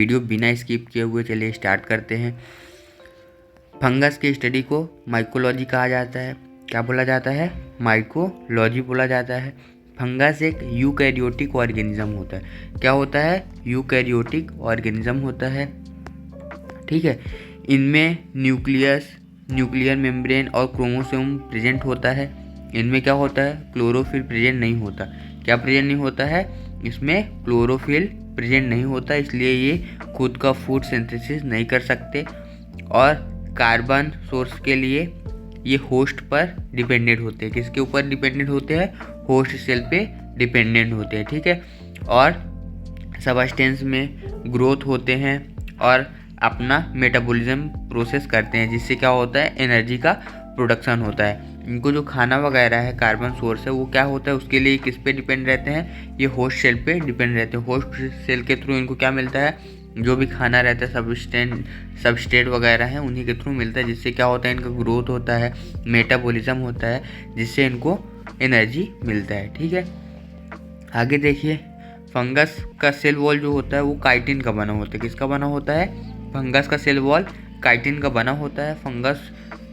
Video बिना skip किए हुए चलिए स्टार्ट करते हैं। फंगस की स्टडी को माइकोलॉजी कहा जाता है। क्या बोला जाता है? माइकोलॉजी बोला जाता है। फंगस एक यूकैरियोटिक ऑर्गेनिज्म होता है। क्या होता है? यूकैरियोटिक ऑर्गेनिज्म होता है। ठीक है। इनमें न्यूक्लियर मेम्ब्रेन और क्रोमोसोम प्रेजेंट होता है। इनमें क्या होता है? क्लोरोफिल प्रेजेंट नहीं होता। क्या प्रेजेंट नहीं होता है? इसमें क्लोरोफिल प्रेजेंट नहीं होता, इसलिए ये खुद का फूड सिंथेसिस नहीं कर सकते और कार्बन सोर्स के लिए ये होस्ट पर डिपेंडेंट होते हैं। किसके ऊपर डिपेंडेंट होते हैं? होस्ट सेल पे डिपेंडेंट होते हैं। ठीक है। और सबस्टेंस में ग्रोथ होते हैं और अपना मेटाबॉलिज्म प्रोसेस करते हैं, जिससे क्या होता है? एनर्जी का प्रोडक्शन होता है। इनको जो खाना वगैरह है, कार्बन सोर्स है, वो क्या होता है? उसके लिए किस पे डिपेंड रहते हैं? ये होस्ट सेल पे डिपेंड रहते हैं। होस्ट सेल के थ्रू इनको क्या मिलता है? जो भी खाना रहता है, सबस्ट्रेट वगैरह है, उन्हीं के थ्रू मिलता है, जिससे क्या होता है? इनका ग्रोथ होता है, मेटाबॉलिज्म होता है, जिससे इनको एनर्जी मिलता है। ठीक है। आगे देखिए, फंगस का सेल वॉल जो होता है वो काइटिन का बना होता है। किसका बना होता है? फंगस का सेल वॉल काइटिन का बना होता है। फंगस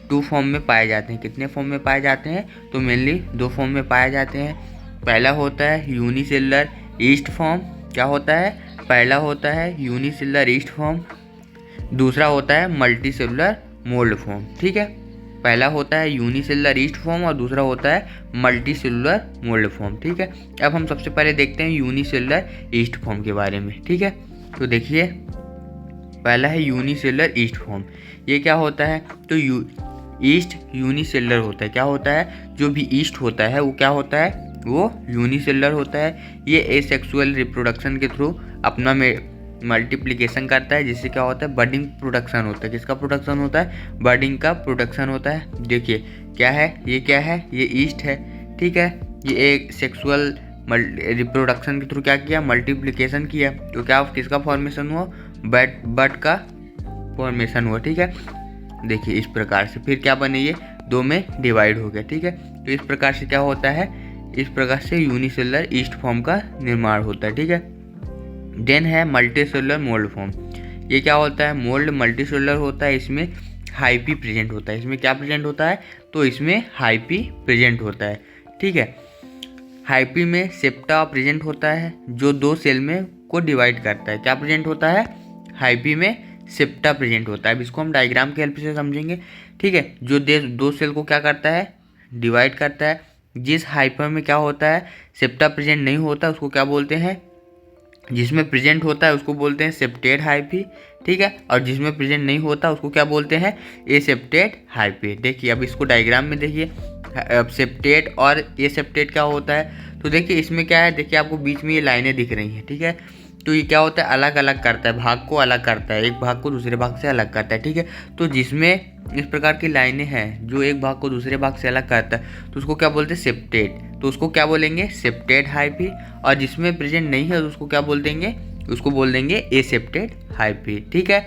2 फॉर्म में पाए जाते हैं। कितने फॉर्म में पाए जाते हैं? तो मेनली 2 फॉर्म में पाए जाते हैं। पहला होता है यूनिसेलुलर ईस्ट फॉर्म। क्या होता है? पहला होता है यूनिसेलुलर ईस्ट फॉर्म, दूसरा होता है मल्टीसेलुलर मोल्ड फॉर्म। ठीक है। पहला होता है यूनिसेलुलर ईस्ट फॉर्म और दूसरा होता है मल्टीसेलुलर मोल्ड फॉर्म। ठीक है। अब हम सबसे पहले देखते हैं यूनिसेलुलर ईस्ट फॉर्म के बारे में। ठीक है। तो देखिए, पहला है यूनिसेलुलर ईस्ट फॉर्म। ये क्या होता है? तो ईस्ट यूनिसेलुलर होता है। क्या होता है? जो भी ईस्ट होता है वो क्या होता है? वो यूनिसेलुलर होता है। ये एसेक्सुअल रिप्रोडक्शन के थ्रू अपना मल्टीप्लिकेशन करता है, जिससे क्या होता है? बडिंग प्रोडक्शन होता है। किसका प्रोडक्शन होता है? बडिंग का प्रोडक्शन होता है। देखिए क्या है? ये क्या है? ये ईस्ट है। ठीक है। ये एक सेक्सुअल रिप्रोडक्शन के थ्रू क्या किया? मल्टीप्लिकेशन किया। तो क्या किसका फॉर्मेशन हुआ? बड का फॉर्मेशन हुआ। ठीक है। देखिए इस प्रकार से फिर क्या बने? ये 2 में डिवाइड हो गया। ठीक है। तो इस प्रकार से क्या होता है? इस प्रकार से यूनिसेलुलर ईस्ट फॉर्म का निर्माण होता है। ठीक है। देन है मल्टीसेलुलर मोल्ड फॉर्म। ये क्या होता है? मोल्ड मल्टीसेलुलर होता है। इसमें हाइपी प्रेजेंट होता है। इसमें क्या प्रेजेंट होता है? तो इसमें हाइपी प्रेजेंट होता है। ठीक है। हाइपी में सेप्टा प्रेजेंट होता है, जो 2 सेल में को डिवाइड करता है। क्या प्रेजेंट होता है? हाइपी में सेप्टा प्रेजेंट होता है। अब इसको हम डायग्राम की हेल्प से समझेंगे। ठीक है। जो 2 सेल को क्या करता है? डिवाइड करता है। जिस हाइपर में क्या होता है? सेप्टा प्रेजेंट नहीं होता, उसको क्या बोलते हैं? जिसमें प्रेजेंट होता है उसको बोलते हैं सेप्टेड हाइपी। ठीक है। और जिसमें प्रेजेंट नहीं होता उसको क्या बोलते हैं? एसेप्टेड हाइपी। देखिए अब इसको डायग्राम में देखिए, अब सेप्टेड और एसेप्टेड क्या होता है? तो देखिए इसमें क्या है? देखिए आपको बीच में ये लाइनें दिख रही हैं। ठीक है। तो ये क्या होता है? अलग अलग करता है, भाग को अलग करता है, एक भाग को दूसरे भाग से अलग करता है। ठीक है। तो जिसमें इस प्रकार की लाइनें हैं जो एक भाग को दूसरे भाग से अलग करता है, तो उसको क्या बोलते हैं? सेप्टेड। तो उसको क्या बोलेंगे? Septate hyphae. और जिसमें प्रेजेंट नहीं है तो उसको क्या बोल देंगे? उसको बोल देंगे एसेप्टेड हाइपी। ठीक है।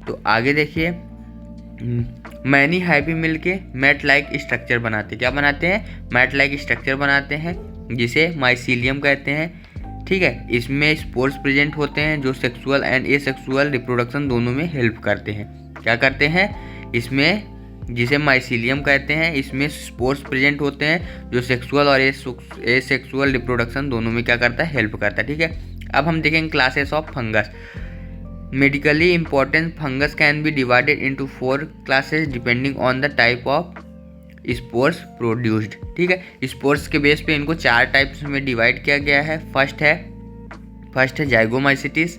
तो आगे देखिए, मैनी हाइपी मिलके मैट लाइक स्ट्रक्चर बनाते हैं। क्या बनाते हैं? मैट लाइक स्ट्रक्चर बनाते हैं, जिसे माइसीलियम कहते हैं। ठीक है। इसमें स्पोर्स प्रेजेंट होते हैं, जो सेक्सुअल एंड एसेक्सुअल रिप्रोडक्शन दोनों में हेल्प करते हैं। क्या करते हैं? इसमें, जिसे माइसीलियम कहते हैं, इसमें स्पोर्स प्रेजेंट होते हैं, जो सेक्सुअल और एसेक्सुअल रिप्रोडक्शन दोनों में क्या करता है? हेल्प करता है। ठीक है। अब हम देखेंगे classes of fungus. Medically important fungus can be divided into 4 classes depending on the type of spores produced. ठीक है। स्पोर्स के बेस पे इनको 4 टाइप्स में डिवाइड किया गया है। फर्स्ट है जाइगोमाइसिटिस।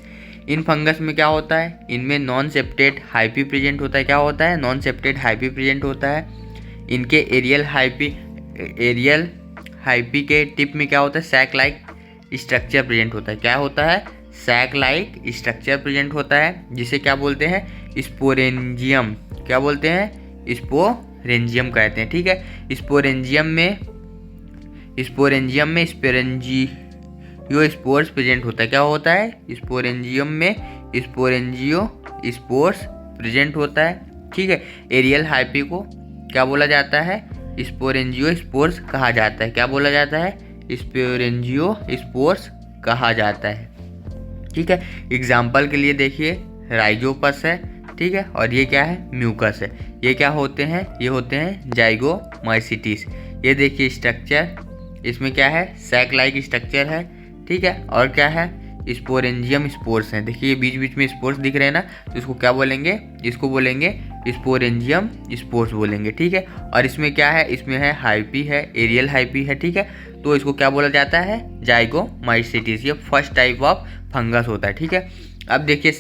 इन फंगस में क्या होता है? इनमें नॉन सेप्टेड हाइपी प्रेजेंट होता है। क्या होता है? नॉन सेप्टेड हाइपी प्रेजेंट होता है। इनके एरियल हाइपी के टिप में क्या होता है? सैक लाइक स्ट्रक्चर प्रेजेंट होता है। क्या होता है? सैक लाइक स्ट्रक्चर प्रेजेंट होता है, जिसे क्या बोलते हैं? स्पोरेंजियम। क्या बोलते हैं? स्पोरेंजियम कहते हैं। ठीक है। स्पोरेंजियम में स्पोरेंजियो स्पोर्स प्रेजेंट होता है। क्या होता है? स्पोरेंजियम में स्पोरेंजियो स्पोर्स प्रेजेंट होता है। ठीक है। एरियल हाइपी को क्या बोला जाता है? स्पोरेंजियो स्पोर्स कहा जाता है। क्या बोला जाता है? स्पोरेंजियो स्पोर्स कहा जाता है। ठीक है। एग्जाम्पल के लिए देखिए राइजोपस है, ठीक है, और ये क्या है, म्यूकस है। ये क्या होते हैं, ये होते हैं जाइगोमाइसिटीज। ये देखिए स्ट्रक्चर, इसमें क्या है, सैक लाइक स्ट्रक्चर है, ठीक है, और क्या है, स्पोरेंजियम स्पोर्स हैं। देखिए बीच बीच में स्पोर्स दिख रहे हैं ना, तो इसको क्या बोलेंगे, इसको बोलेंगे स्पोरेंजियम स्पोर्स बोलेंगे, ठीक है। और इसमें क्या है, इसमें है हाइपी है, एरियल हाइपी है, ठीक है, तो इसको क्या बोला जाता है, जाइगोमाइसिटीज। ये फर्स्ट टाइप ऑफ फंगस होता है, ठीक है। अब देखिए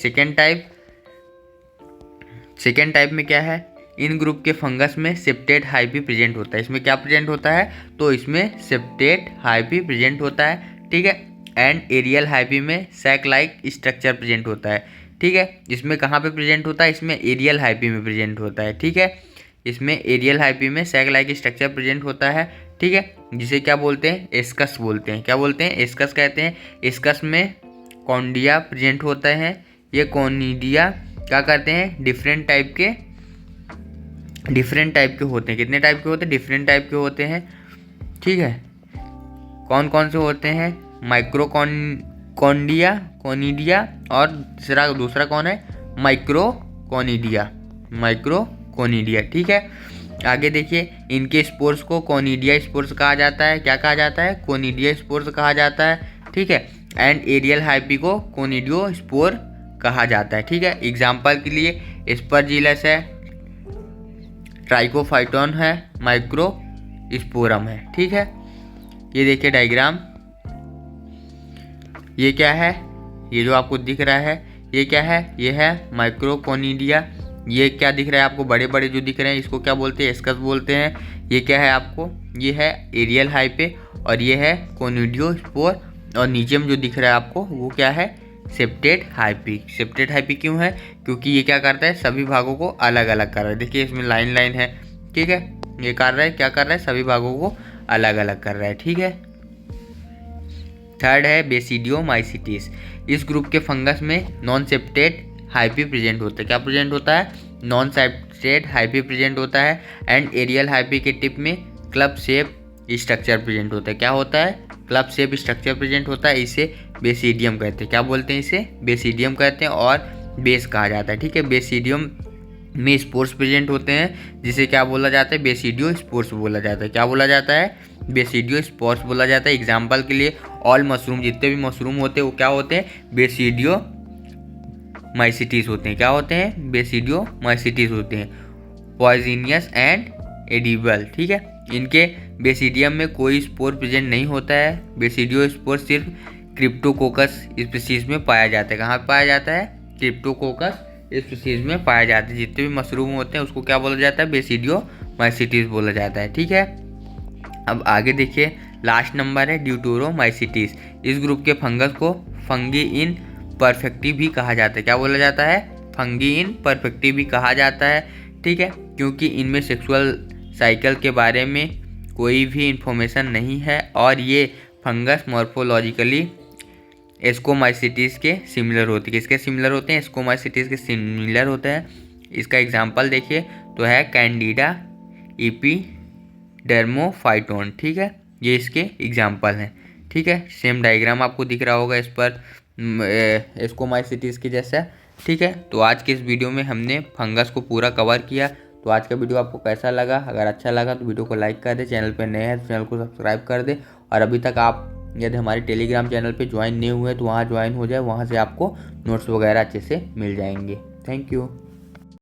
सेकेंड टाइप में क्या है, इन ग्रुप के फंगस में सेप्टेट हाइपी प्रेजेंट होता है। इसमें क्या प्रेजेंट होता है, तो इसमें सेप्टेट हाइपी प्रेजेंट होता है, ठीक है। एंड एरियल हाइपी में सैक लाइक स्ट्रक्चर प्रेजेंट होता है, ठीक है। इसमें कहाँ पे प्रेजेंट होता है, इसमें एरियल हाइपी में प्रेजेंट होता है, ठीक है। इसमें एरियल हाइपी में सैक लाइक स्ट्रक्चर प्रेजेंट होता है, ठीक है, जिसे क्या बोलते हैं, एस्कस बोलते हैं। क्या बोलते हैं, एस्कस कहते हैं। एस्कस में कॉन्डिया प्रेजेंट होता है। ये कॉनिडिया क्या करते हैं, डिफरेंट टाइप के होते हैं। कितने टाइप के होते हैं, डिफरेंट टाइप के होते हैं, ठीक है। कौन कौन से होते हैं, माइक्रोकॉन्डिया, कोनिडिया, और दूसरा कौन है, माइक्रोकोनिडिया, ठीक है। आगे देखिए इनके स्पोर्स को कोनिडिया स्पोर्स कहा जाता है। क्या कहा जाता है, कोनिडिया स्पोर्स कहा जाता है, ठीक है। एंड एरियल हाइपी को कोनिडियो स्पोर कहा जाता है, ठीक है। एग्जाम्पल के लिए एस्परजिलस है, ट्राइकोफाइटोन है, माइक्रोस्पोरम है, ठीक है। ये देखिए डायग्राम, ये क्या है, ये जो आपको दिख रहा है ये क्या है, ये है माइक्रोकोनिडिया। ये क्या दिख रहा है आपको, बड़े बड़े जो दिख रहे हैं इसको क्या बोलते हैं, एस्कस बोलते हैं। ये क्या है आपको, ये है एरियल हाइपे, और ये है कोनिडियो स्पोर, और नीचे में जो दिख रहा है आपको वो क्या है, सेप्टेट हाइपी। सेप्टेट हाइपी क्यों है, क्योंकि ये क्या करता है, सभी भागों को अलग अलग कर रहा है। देखिए इसमें लाइन लाइन है, ठीक है, ये कर रहा है, क्या कर रहा है, सभी भागों को अलग अलग कर रहा है, ठीक है। थर्ड है बेसिडियोमाइसिटीज। इस ग्रुप के फंगस में नॉन सेप्टेट हाइपी प्रेजेंट होता है। क्या प्रेजेंट होता है, नॉन सेप्टेट हाइपी प्रेजेंट होता है। एंड एरियल हाइपी के टिप में क्लब शेप स्ट्रक्चर प्रेजेंट होता है। क्या होता है, क्लब शेप स्ट्रक्चर प्रेजेंट होता है। इसे बेसिडियम कहते हैं। क्या बोलते हैं, इसे बेसिडियम कहते हैं, और बेस कहा जाता है, ठीक है। बेसिडियम में स्पोर्स प्रेजेंट होते हैं, जिसे क्या बोला जाता है, बेसिडियो स्पोर्स बोला जाता है। क्या बोला जाता है, बेसिडियो स्पोर्स बोला जाता है। एग्जाम्पल के लिए ऑल मशरूम, जितने भी मशरूम होते हैं वो क्या होते हैं, बेसिडियो माइसिटीज होते हैं। क्या होते हैं, बेसिडियो माइसिटीज होते हैं। पॉइजनियस एंड एडिबल, ठीक है। इनके बेसिडियम में कोई स्पोर प्रेजेंट नहीं होता है। बेसिडियो स्पोर सिर्फ क्रिप्टोकोकस स्पीशीज में पाया जाता है। कहाँ पाया जाता है, क्रिप्टोकोकस स्पीशीज में पाया जाता है। जितने भी मशरूम होते हैं उसको क्या बोला जाता है, बेसिडियो माइसिटीज बोला जाता है, ठीक है। अब आगे देखिए लास्ट नंबर है ड्यूटेरोमाइसिटीज। इस ग्रुप के फंगस को फंगी इन परफेक्टी भी कहा जाता है। क्या बोला जाता है, फंगी इन परफेक्टी भी कहा जाता है, ठीक है, क्योंकि इनमें सेक्सुअल साइकिल के बारे में कोई भी इंफॉर्मेशन नहीं है, और ये फंगस मॉर्फोलॉजिकली एस्कोमाइसिटीज के सिमिलर होते हैं। किसके सिमिलर होते हैं, एस्कोमाइसिटीज के सिमिलर होते हैं। इसका एग्जाम्पल देखिए तो है कैंडिडा एपिडर्मोफाइटोन, ठीक है, ये इसके एग्जाम्पल हैं, ठीक है। सेम डायग्राम आपको दिख रहा होगा इस पर एस्कोमाइसिटीज के जैसा, ठीक है। तो आज के इस वीडियो में हमने फंगस को पूरा कवर किया। तो आज का वीडियो आपको कैसा लगा, अगर अच्छा लगा तो वीडियो को लाइक कर दे, चैनल पे नए हैं तो चैनल को सब्सक्राइब कर दे, और अभी तक आप यदि हमारे टेलीग्राम चैनल पे ज्वाइन नहीं हुए तो वहाँ ज्वाइन हो जाए, वहाँ से आपको नोट्स वगैरह अच्छे से मिल जाएंगे। Thank you.